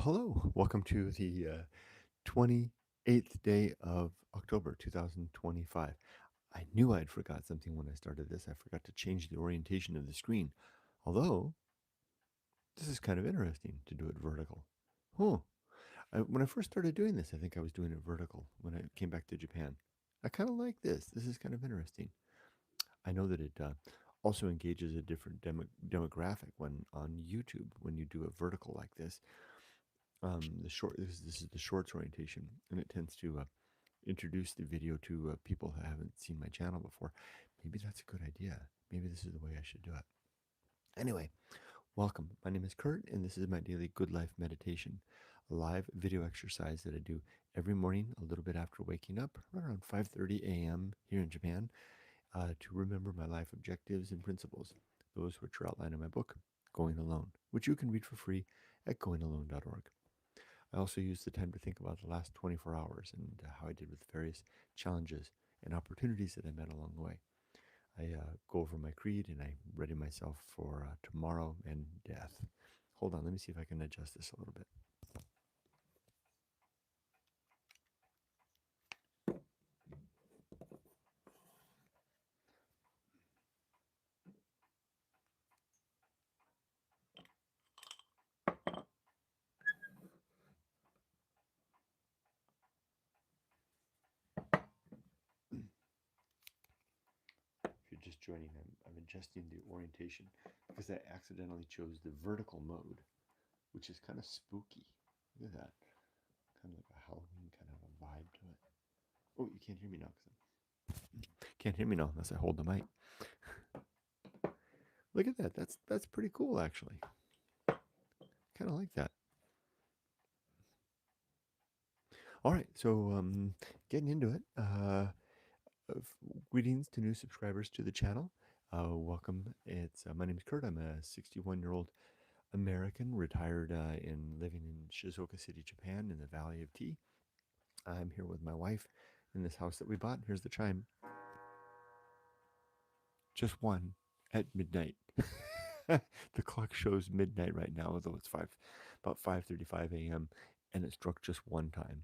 Hello, welcome to the 28th day of October 2025. I knew I'd forgot something when I started this. I forgot to change the orientation of the screen. Although, this is kind of interesting to do it vertical. Huh. When I first started doing this, I think I was doing it vertical when I came back to Japan. I kind of like this. This is kind of interesting. I know that it also engages a different demographic when on YouTube when you do a vertical like this. The short this is the shorts orientation, and it tends to introduce the video to people who haven't seen my channel before. Maybe that's a good idea. Maybe this is the way I should do it. Anyway, welcome. My name is Kurt, and this is my daily Good Life meditation, a live video exercise that I do every morning, a little bit after waking up, right around 5:30 a.m. here in Japan, to remember my life objectives and principles, those which are outlined in my book, Going Alone, which you can read for free at goingalone.org. I also use the time to think about the last 24 hours and how I did with various challenges and opportunities that I met along the way. I go over my creed and I ready myself for tomorrow and death. Hold on, let me see if I can adjust this a little bit. If you're just joining, I'm adjusting the orientation because I accidentally chose the vertical mode, which is kind of spooky. Look at that. Kind of like a Halloween kind of a vibe to it. Oh, you can't hear me now. Can't hear me now unless I hold the mic. Look at that. That's pretty cool, actually. Kind of like that. All right, so getting into it. Greetings to new subscribers to the channel. Welcome. It's my name is Kurt. I'm a 61-year-old American, retired in living in Shizuoka City, Japan, in the Valley of Tea. I'm here with my wife in this house that we bought. Here's the chime. Just one at midnight. The clock shows midnight right now, although it's about 5:35 a.m. and it struck just one time.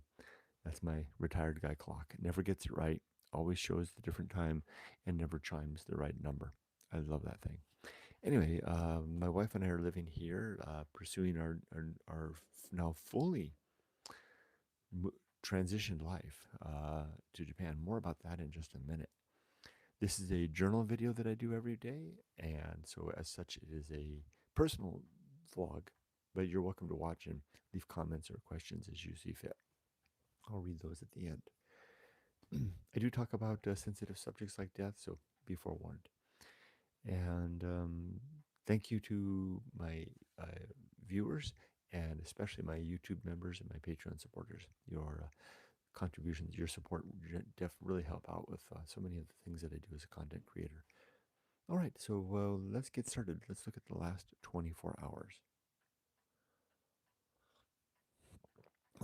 That's my retired guy clock. It never gets it right, always shows the different time, and never chimes the right number. I love that thing. Anyway, my wife and I are living here, pursuing our now fully transitioned life to Japan. More about that in just a minute. This is a journal video that I do every day, and so as such, it is a personal vlog, but you're welcome to watch and leave comments or questions as you see fit. I'll read those at the end. I do talk about sensitive subjects like death, so be forewarned. And thank you to my viewers and especially my YouTube members and my Patreon supporters. Your contributions, your support really help out with so many of the things that I do as a content creator. All right, so let's get started. Let's look at the last 24 hours.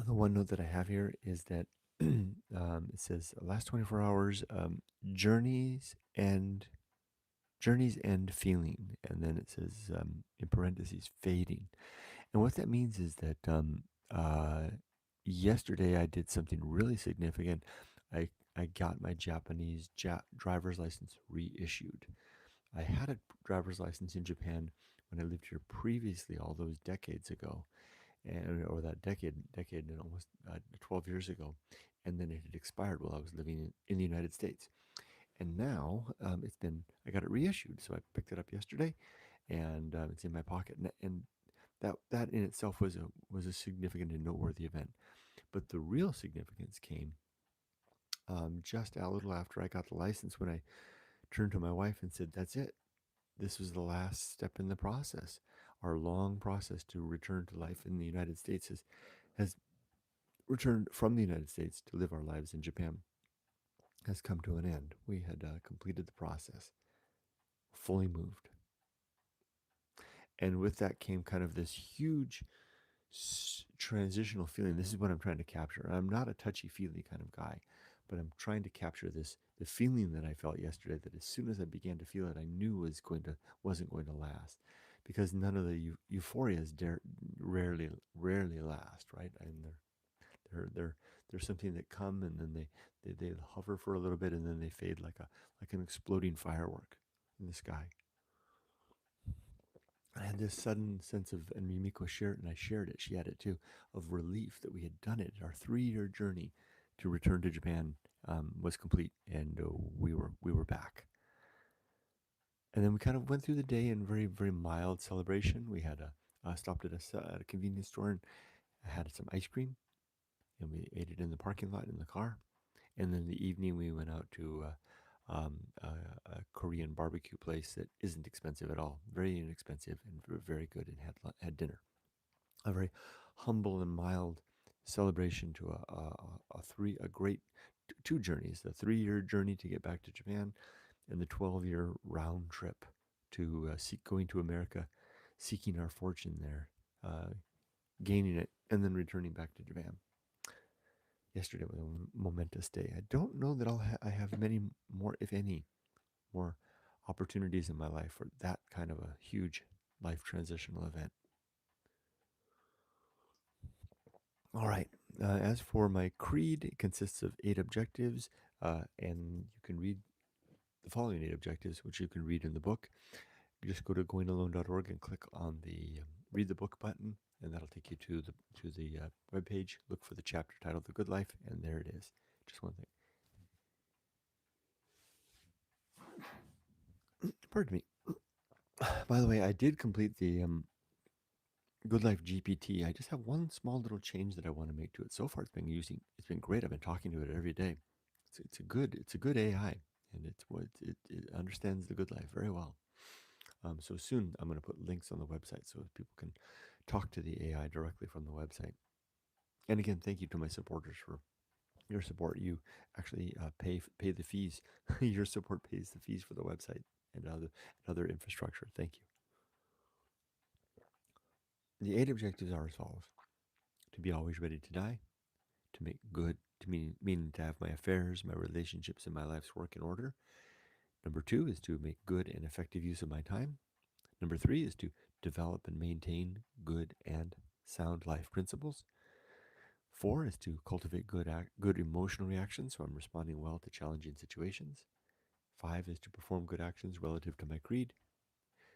The one note that I have here is that it says last 24 hours, journeys and feeling, and then it says in parentheses fading. And what that means is that yesterday I did something really significant. I got my Japanese driver's license reissued. I had a driver's license in Japan when I lived here previously, all those decades ago, or that decade and almost 12 years ago, and then it had expired while I was living in the United States. And now I got it reissued, so I picked it up yesterday, and it's in my pocket. And that in itself was a significant and noteworthy event. But the real significance came just a little after I got the license, when I turned to my wife and said, "That's it. This was the last step in the process. Our long process to return to life in the United States has returned from the United States to live our lives in Japan has come to an end. We had completed the process, fully moved." And with that came kind of this huge transitional feeling. This is what I'm trying to capture. I'm not a touchy-feely kind of guy, but I'm trying to capture the feeling that I felt yesterday, that as soon as I began to feel it, I knew wasn't going to last, because none of the euphorias rarely last, right? And they're something that come and then they hover for a little bit and then they fade like an exploding firework in the sky. I had this sudden sense of, and Mimiko shared, and I shared it, she had it too, of relief that we had done it. Our 3-year journey to return to Japan was complete, and we were back. And then we kind of went through the day in very, very mild celebration. We had stopped at a convenience store and had some ice cream, and we ate it in the parking lot in the car. And then in the evening, we went out to a Korean barbecue place that isn't expensive at all, very inexpensive and very good, and had dinner. A very humble and mild celebration to a great two journeys: the 3-year journey to get back to Japan, and the 12-year round trip to going to America, seeking our fortune there, gaining it, and then returning back to Japan. Yesterday was a momentous day. I don't know that I have many more, if any, more opportunities in my life for that kind of a huge life transitional event. All right. As for my creed, it consists of 8 objectives, and you can read the following 8 objectives, which you can read in the book. You just go to goingalone.org and click on the read the book button, and that'll take you to the webpage. Look for the chapter titled "The Good Life," and there it is. Just one thing. Pardon me. By the way, I did complete the Good Life GPT. I just have one small little change that I want to make to it. So far, it's been great. I've been talking to it every day. It's a good AI, and it understands the good life very well. So soon I'm going to put links on the website so people can talk to the AI directly from the website. And again, thank you to my supporters for your support. You actually pay the fees. Your support pays the fees for the website and other infrastructure. Thank you. The 8 objectives are as follows: to be always ready to die, to make good, meaning to have my affairs, my relationships, and my life's work in order. Number 2 is to make good and effective use of my time. Number 3 is to develop and maintain good and sound life principles. 4 is to cultivate good emotional reactions, so I'm responding well to challenging situations. 5 is to perform good actions relative to my creed.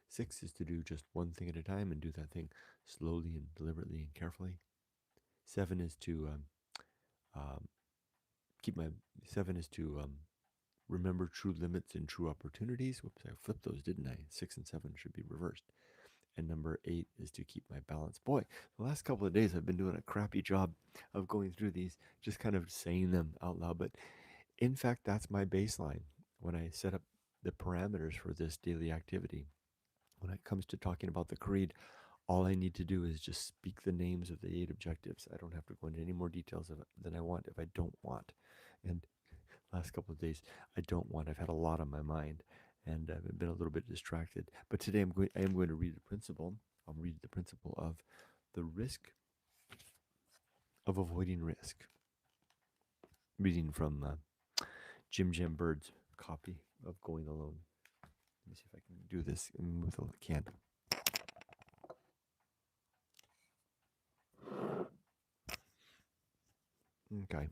6 is to do just one thing at a time and do that thing slowly and deliberately and carefully. 7 is to um, keep my 7 is to remember true limits and true opportunities. Whoops, I flipped those, didn't I? 6 and 7 should be reversed. And number 8 is to keep my balance. Boy, the last couple of days I've been doing a crappy job of going through these, just kind of saying them out loud. But in fact, that's my baseline when I set up the parameters for this daily activity. When it comes to talking about the creed, all I need to do is just speak the names of the 8 objectives. I don't have to go into any more details of it than I want if I don't want. And last couple of days, I don't want. I've had a lot on my mind, and I've been a little bit distracted. But today I am going to read the principle. I'll read the principle of the risk of avoiding risk. Reading from Jim Bird's copy of Going Alone. Let me see if I can do this with a can. Okay.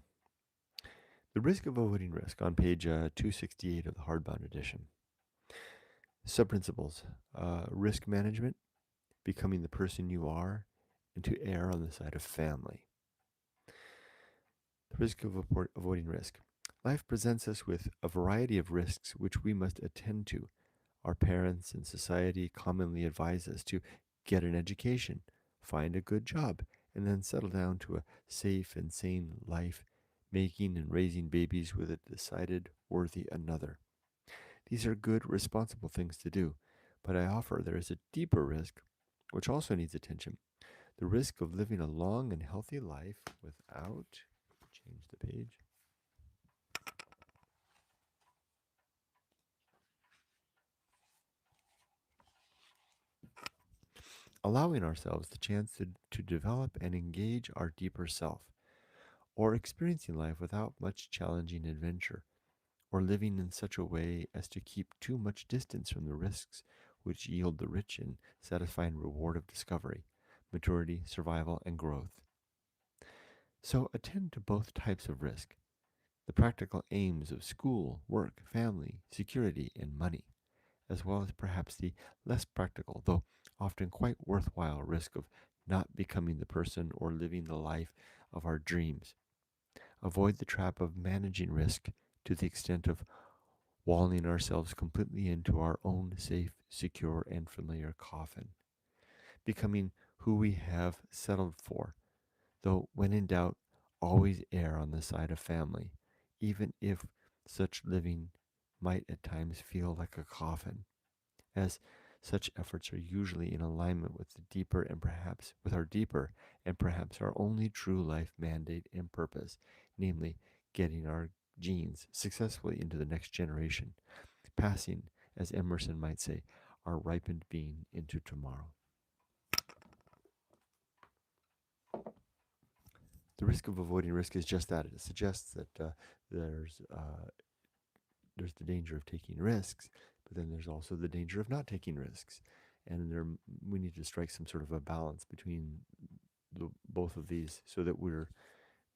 The risk of avoiding risk on page 268 of the hardbound edition. Subprinciples: risk management, becoming the person you are, and to err on the side of family. The risk of avoiding risk. Life presents us with a variety of risks which we must attend to. Our parents and society commonly advise us to get an education, find a good job, and then settle down to a safe and sane life, making and raising babies with a decided worthy another. These are good, responsible things to do, but I offer there is a deeper risk which also needs attention: the risk of living a long and healthy life without, change the page, allowing ourselves the chance to develop and engage our deeper self, or experiencing life without much challenging adventure, or living in such a way as to keep too much distance from the risks which yield the rich and satisfying reward of discovery. maturity, survival, and growth. So attend to both types of risk, the practical aims of school, work, family, security, and money, as well as perhaps the less practical, though often quite worthwhile risk of not becoming the person or living the life of our dreams. Avoid the trap of managing risk to the extent of walling ourselves completely into our own safe, secure, and familiar coffin, becoming who we have settled for, though when in doubt, always err on the side of family, even if such living might at times feel like a coffin, as such efforts are usually in alignment with the deeper and perhaps with our deeper and perhaps our only true life mandate and purpose, namely getting our genes successfully into the next generation, passing, as Emerson might say, our ripened being into tomorrow. The risk of avoiding risk is just that. It suggests that there's uh, there's the danger of taking risks, but then there's also the danger of not taking risks, and we need to strike some sort of a balance between both of these, so that we're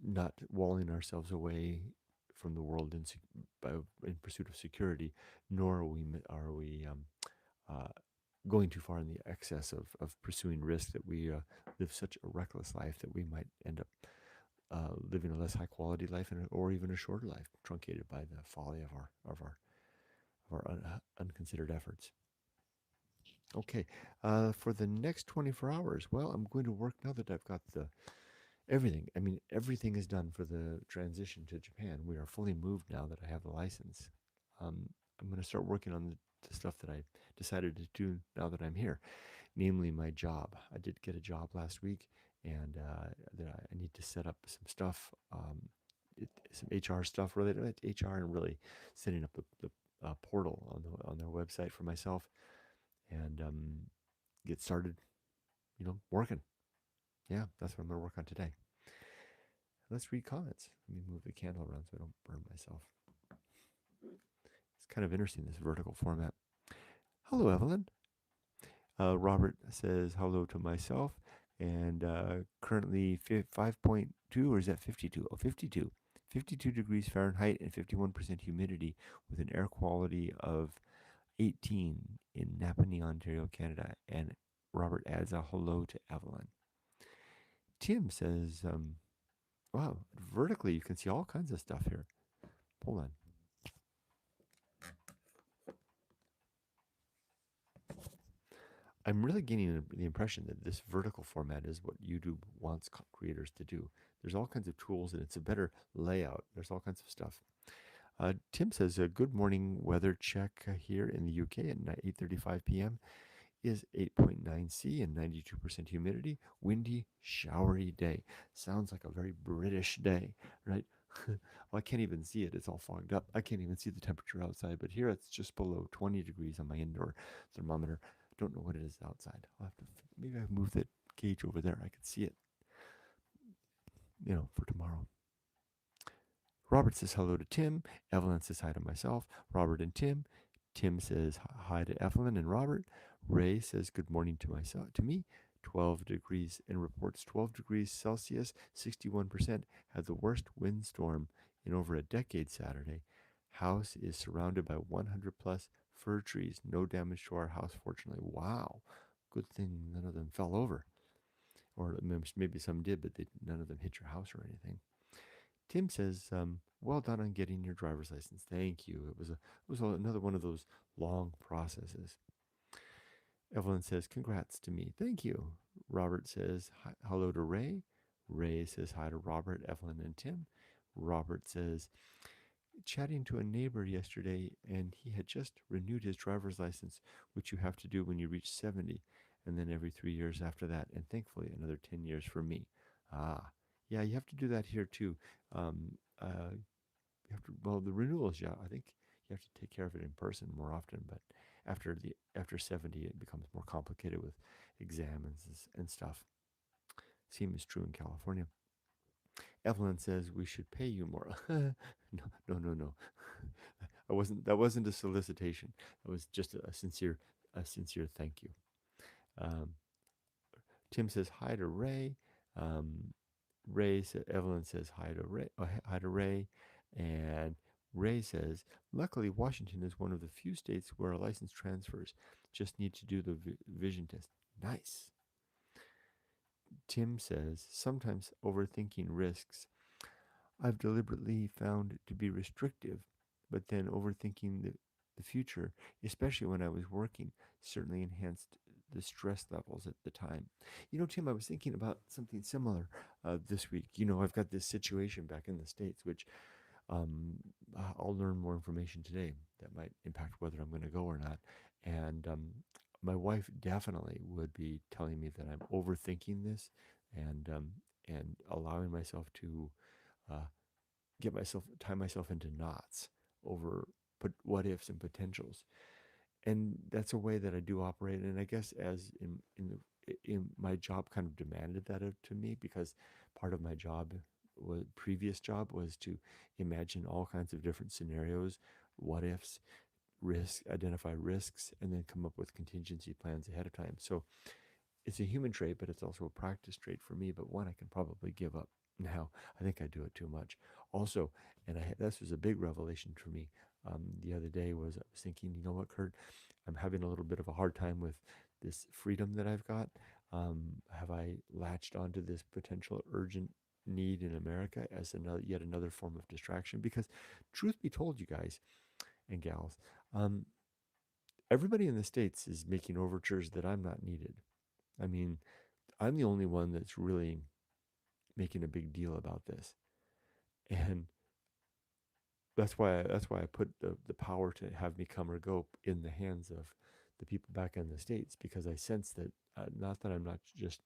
not walling ourselves away from the world in pursuit of security, nor are we uh, going too far in the excess of pursuing risk that we live such a reckless life that we might end up living a less high quality life or even a shorter life, truncated by the folly of our unconsidered efforts. Okay, for the next 24 hours, well, I'm going to work now that I've got the everything. I mean, everything is done for the transition to Japan. We are fully moved now that I have the license. I'm going to start working on the stuff that I decided to do now that I'm here, namely my job. I did get a job last week, and that I need to set up some stuff, some HR stuff related to HR, and really setting up the portal on their website for myself, and get started, working. Yeah, that's what I'm going to work on today. Let's read comments. Let me move the candle around so I don't burn myself. It's kind of interesting, this vertical format. Hello, Evelyn. Robert says hello to myself, and currently 5.2, or is that 52? Oh, 52. 52 degrees Fahrenheit and 51% humidity with an air quality of 18 in Napanee, Ontario, Canada. And Robert adds a hello to Evelyn. Tim says, wow, vertically you can see all kinds of stuff here. Hold on. I'm really getting the impression that this vertical format is what YouTube wants creators to do. There's all kinds of tools, and it's a better layout. There's all kinds of stuff. Tim says, good morning weather check here in the UK at 8:35 p.m. is 8.9 C and 92% humidity. Windy, showery day. Sounds like a very British day, right? Well, I can't even see it. It's all fogged up. I can't even see the temperature outside, but here it's just below 20 degrees on my indoor thermometer. Don't know what it is outside. I'll have to maybe I move that gauge over there. I can see it, for tomorrow. Robert says hello to Tim. Evelyn says hi to myself. Robert and Tim. Tim says hi to Evelyn and Robert. Ray says good morning to me. 12 degrees and reports 12 degrees Celsius, 61%. Had the worst windstorm in over a decade Saturday. House is surrounded by 100 plus fir trees. No damage to our house, fortunately. Wow. Good thing none of them fell over. Or maybe some did, but none of them hit your house or anything. Tim says, "Well done on getting your driver's license. Thank you. It was another one of those long processes." Evelyn says, "Congrats to me. Thank you." Robert says, "Hello to Ray." Ray says hi to Robert, Evelyn, and Tim. Robert says, "Chatting to a neighbor yesterday, and he had just renewed his driver's license, which you have to do when you reach 70, and then every 3 years after that, and thankfully another 10 years for me." Ah, yeah, you have to do that here too. Um, you have to, well, the renewals, yeah, I think you have to take care of it in person more often, but after 70, it becomes more complicated with exams and stuff. Same is true in California. Evelyn says we should pay you more. No, no, no, no. That wasn't a solicitation. That was just a sincere thank you. Um, Tim says hi to Ray. Um, Evelyn says hi to Ray. Hi to Ray, and Ray says, luckily Washington is one of the few states where a license transfers. Just need to do the vision test. Nice. Tim says, sometimes overthinking risks I've deliberately found to be restrictive, but then overthinking the future, especially when I was working, certainly enhanced the stress levels at the time. You know, Tim, I was thinking about something similar this week. You know, I've got this situation back in the States, which um, I'll learn more information today that might impact whether I'm going to go or not. And my wife definitely would be telling me that I'm overthinking this and allowing myself to uh, tie myself into knots over what ifs and potentials. And that's a way that I do operate. And I guess as in my job kind of demanded that to me, because part of my previous job was to imagine all kinds of different scenarios, what ifs, identify risks, and then come up with contingency plans ahead of time. So it's a human trait, but it's also a practice trait for me, but one I can probably give up now. I think I do it too much. Also, this was a big revelation for me the other day. I was thinking, you know what, Kurt, I'm having a little bit of a hard time with this freedom that I've got. Have I latched onto this potential urgent need in America as yet another form of distraction? Because truth be told, you guys and gals, um, everybody in the States is making overtures that I'm not needed. I mean, I'm the only one that's really making a big deal about this, and that's why I put the power to have me come or go in the hands of the people back in the States, because I sense that not that I'm not just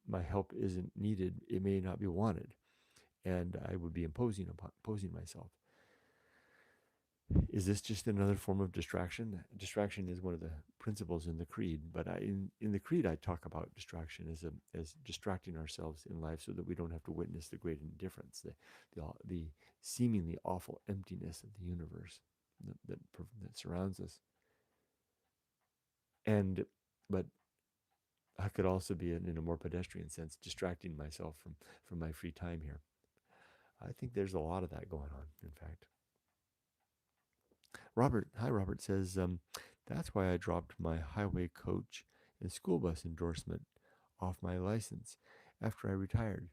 my help isn't needed, it may not be wanted, and I would be imposing myself. Is this just another form of distraction? Distraction is one of the principles in the creed, but in the creed I talk about distraction as distracting ourselves in life so that we don't have to witness the great indifference, the seemingly awful emptiness of the universe that surrounds us. And but I could also be in a more pedestrian sense, distracting myself from my free time here. I think there's a lot of that going on, in fact. Robert says, that's why I dropped my highway coach and school bus endorsement off my license after I retired.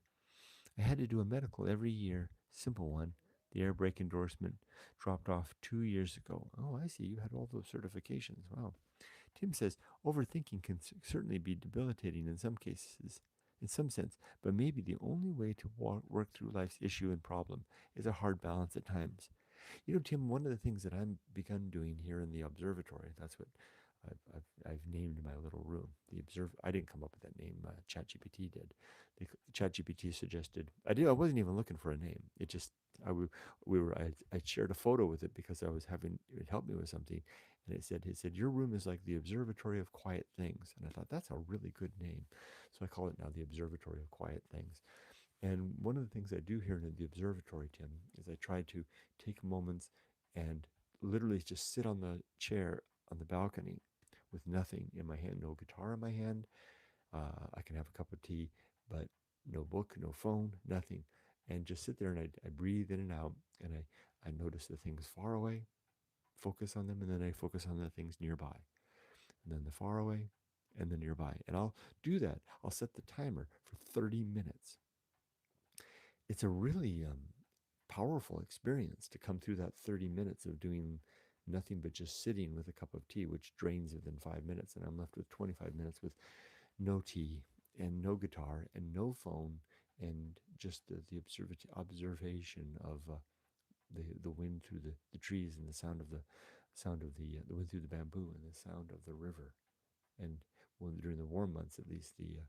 I had to do a medical every year, simple one. The air brake endorsement dropped off 2 years ago. Oh, I see. You had all those certifications. Wow. Tim says, overthinking can certainly be debilitating in some cases, in some sense, but maybe the only way to work through life's issue and problem is a hard balance at times. You know, Tim, one of the things that I've begun doing here in the observatory, that's what I've named my little room. I didn't come up with that name. ChatGPT did. ChatGPT suggested. I wasn't even looking for a name. It just. I shared a photo with it because it helped me with something, and it said your room is like the observatory of quiet things, and I thought that's a really good name, so I call it now the observatory of quiet things. And one of the things I do here in the observatory, Tim, is I try to take moments and literally just sit on the chair on the balcony with nothing in my hand, no guitar in my hand. I can have a cup of tea, but no book, no phone, nothing. And just sit there and I breathe in and out and I notice the things far away, focus on them, and then I focus on the things nearby. And then the far away and the nearby. And I'll do that. I'll set the timer for 30 minutes. It's a really powerful experience to come through that 30 minutes of doing nothing but just sitting with a cup of tea, which drains within 5 minutes. And I'm left with 25 minutes with no tea and no guitar and no phone and just the observation of the wind through the trees and the sound of the wind through the bamboo and the sound of the river. And during the warm months, at least the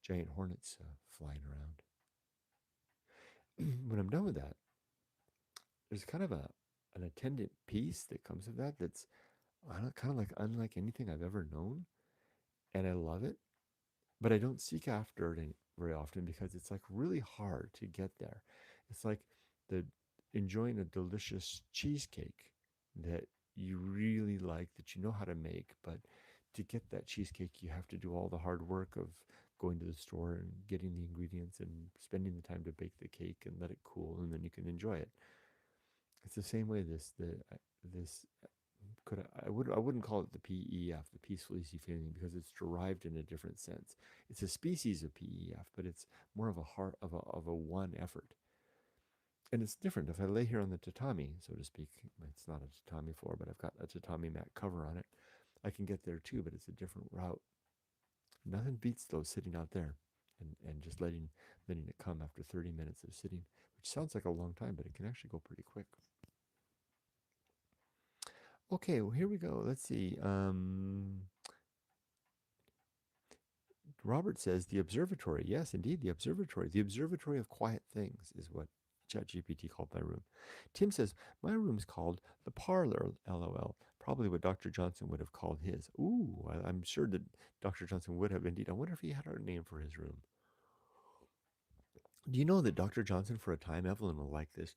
giant hornets flying around. When I'm done with that, there's kind of an attendant peace that comes with that that's kind of like unlike anything I've ever known, and I love it. But I don't seek after it very often because it's like really hard to get there. It's like the enjoying a delicious cheesecake that you really like, that you know how to make, but to get that cheesecake, you have to do all the hard work of going to the store and getting the ingredients and spending the time to bake the cake and let it cool, and then you can enjoy it. It's the same way this could I wouldn't call it the PEF, the peaceful easy feeling, because it's derived in a different sense. It's a species of PEF, but it's more of a heart of a one effort. And it's different. If I lay here on the tatami, so to speak, it's not a tatami floor, but I've got a tatami mat cover on it. I can get there too, but it's a different route. Nothing beats those sitting out there and just letting it come after 30 minutes of sitting, which sounds like a long time, but it can actually go pretty quick. Okay, well, here we go. Let's see. Robert says the observatory. Yes, indeed, the observatory. The observatory of quiet things is what ChatGPT called my room. Tim says my room's called the parlor. LOL. Probably what Dr. Johnson would have called his. Ooh, I'm sure that Dr. Johnson would have indeed. I wonder if he had a name for his room. Do you know that Dr. Johnson, for a time, Evelyn will like this,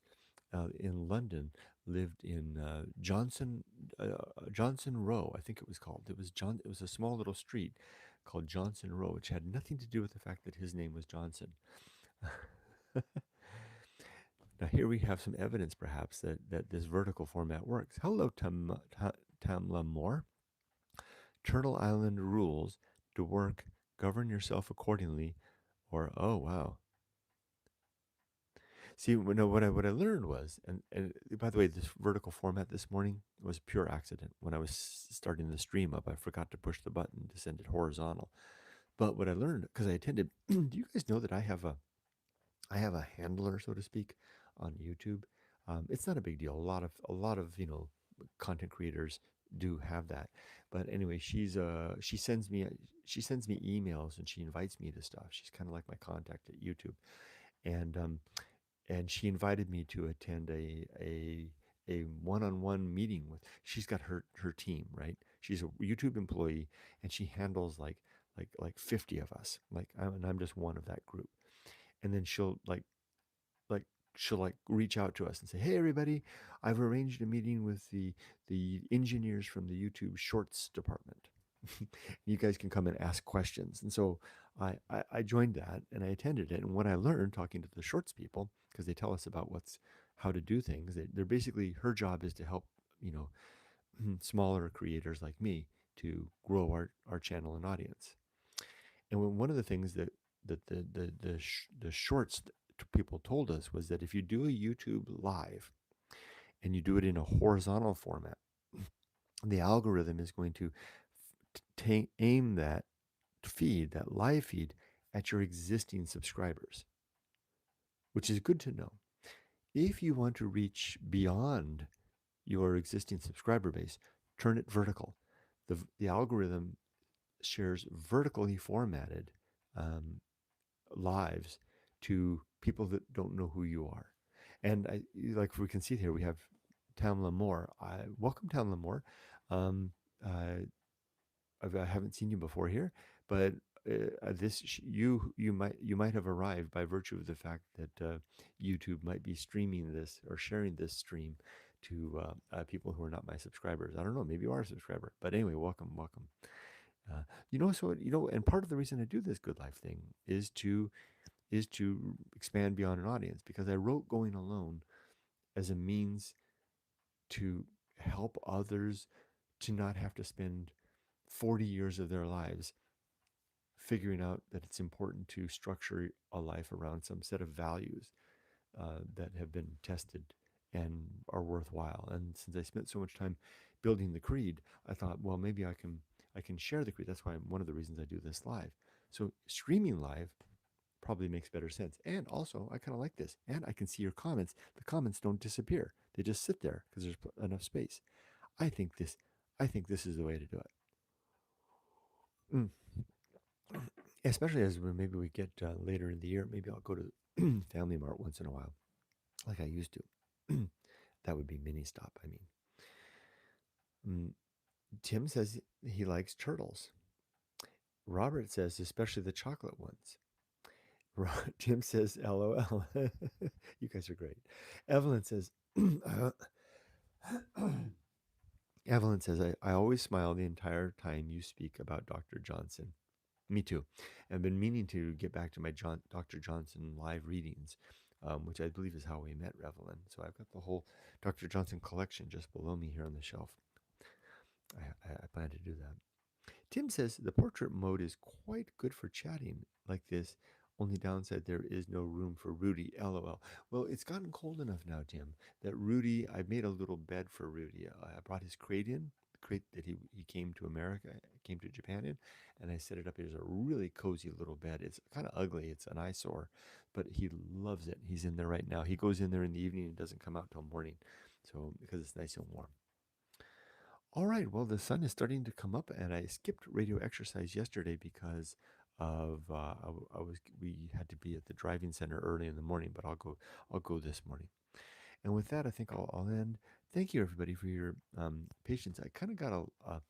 in London, lived in Johnson Row, I think it was called. It was John. It was a small little street called Johnson Row, which had nothing to do with the fact that his name was Johnson. Now here we have some evidence, perhaps, that this vertical format works. Hello, Tamla Moore. Turtle Island rules to work. Govern yourself accordingly, or oh wow. See, no, what I learned was, and by the way, this vertical format this morning was pure accident. When I was starting the stream up, I forgot to push the button to send it horizontal. But what I learned, because I attended, do you guys know that I have a handler, so to speak, on YouTube? It's not a big deal. A lot of content creators do have that. But anyway, she sends me emails and she invites me to stuff. She's kind of like my contact at YouTube, and she invited me to attend a one-on-one meeting with. She's got her team, right? She's a YouTube employee, and she handles like 50 of us, and I'm just one of that group. And then like she'll reach out to us and say, hey everybody, I've arranged a meeting with the engineers from the YouTube shorts department. You guys can come and ask questions. And so I joined that and I attended it. And what I learned talking to the shorts people, because they tell us about how to do things, they're basically, her job is to help, you know, smaller creators like me to grow our channel and audience. And one of the things the shorts people told us was that if you do a YouTube live and you do it in a horizontal format, the algorithm is going to aim that feed, that live feed, at your existing subscribers, which is good to know. If you want to reach beyond your existing subscriber base, turn it vertical. The algorithm shares vertically formatted lives to people that don't know who you are. And like we can see here, we have Tamla Moore. Welcome, Tamla Moore. Um, I haven't seen you before here, but you might have arrived by virtue of the fact that YouTube might be streaming this or sharing this stream to people who are not my subscribers. I don't know, maybe you are a subscriber, but anyway, welcome. And part of the reason I do this Good Life thing is to expand beyond an audience, because I wrote Going Alone as a means to help others to not have to spend 40 years of their lives figuring out that it's important to structure a life around some set of values that have been tested and are worthwhile. And since I spent so much time building the creed, I thought, well, maybe I can share the creed. That's why one of the reasons I do this live. So streaming live probably makes better sense. And also, I kind of like this. And I can see your comments. The comments don't disappear. They just sit there because there's enough space. I think this is the way to do it. Mm. Especially as maybe we get later in the year, maybe I'll go to Family Mart once in a while, like I used to. That would be mini stop. I mean, Tim says he likes turtles. Robert says especially the chocolate ones. Tim says LOL. You guys are great. Evelyn says, Evelyn says, I always smile the entire time you speak about Dr. Johnson. Me too. I've been meaning to get back to my Dr. Johnson live readings, which I believe is how we met, Revelin. So I've got the whole Dr. Johnson collection just below me here on the shelf. I plan to do that. Tim says the portrait mode is quite good for chatting like this. Only downside, there is no room for Rudy. LOL. Well, it's gotten cold enough now, Tim, that Rudy, I made a little bed for Rudy. I brought his crate in, the crate that he came to America, came to Japan in, and I set it up. It's a really cozy little bed. It's kind of ugly. It's an eyesore, but he loves it. He's in there right now. He goes in there in the evening and doesn't come out till morning. So, because it's nice and warm. All right. Well, the sun is starting to come up, and I skipped radio exercise yesterday because of we had to be at the driving center early in the morning. But I'll go this morning. And with that, I think I'll end. Thank you, everybody, for your patience. I kind of got a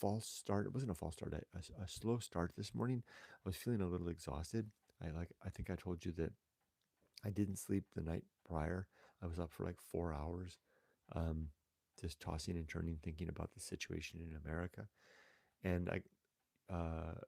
false start. It wasn't a false start. A slow start this morning. I was feeling a little exhausted. I think I told you that I didn't sleep the night prior. I was up for like 4 hours, um, just tossing and turning, thinking about the situation in America. And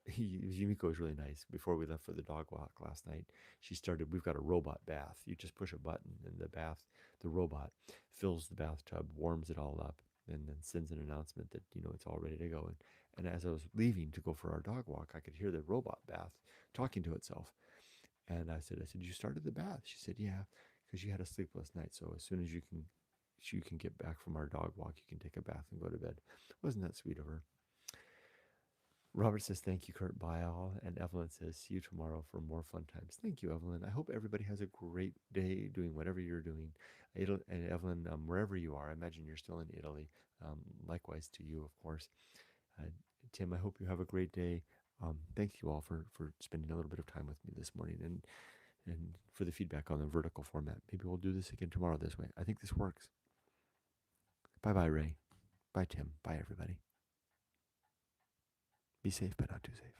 Yumiko was really nice. Before we left for the dog walk last night, she started. We've got a robot bath. You just push a button, and the robot fills the bathtub, warms it all up, and then sends an announcement that it's all ready to go. And as I was leaving to go for our dog walk, I could hear the robot bath talking to itself. And I said, you started the bath? She said, yeah, because you had a sleepless night. So as soon as you can get back from our dog walk, you can take a bath and go to bed. Wasn't that sweet of her? Robert says, thank you, Kurt. Bye all. And Evelyn says, see you tomorrow for more fun times. Thank you, Evelyn. I hope everybody has a great day doing whatever you're doing. And Evelyn, wherever you are, I imagine you're still in Italy. Likewise to you, of course. Uh, Tim, I hope you have a great day. Thank you all for spending a little bit of time with me this morning and for the feedback on the vertical format. Maybe we'll do this again tomorrow this way. I think this works. Bye-bye, Ray. Bye, Tim. Bye, everybody. Be safe, but not too safe.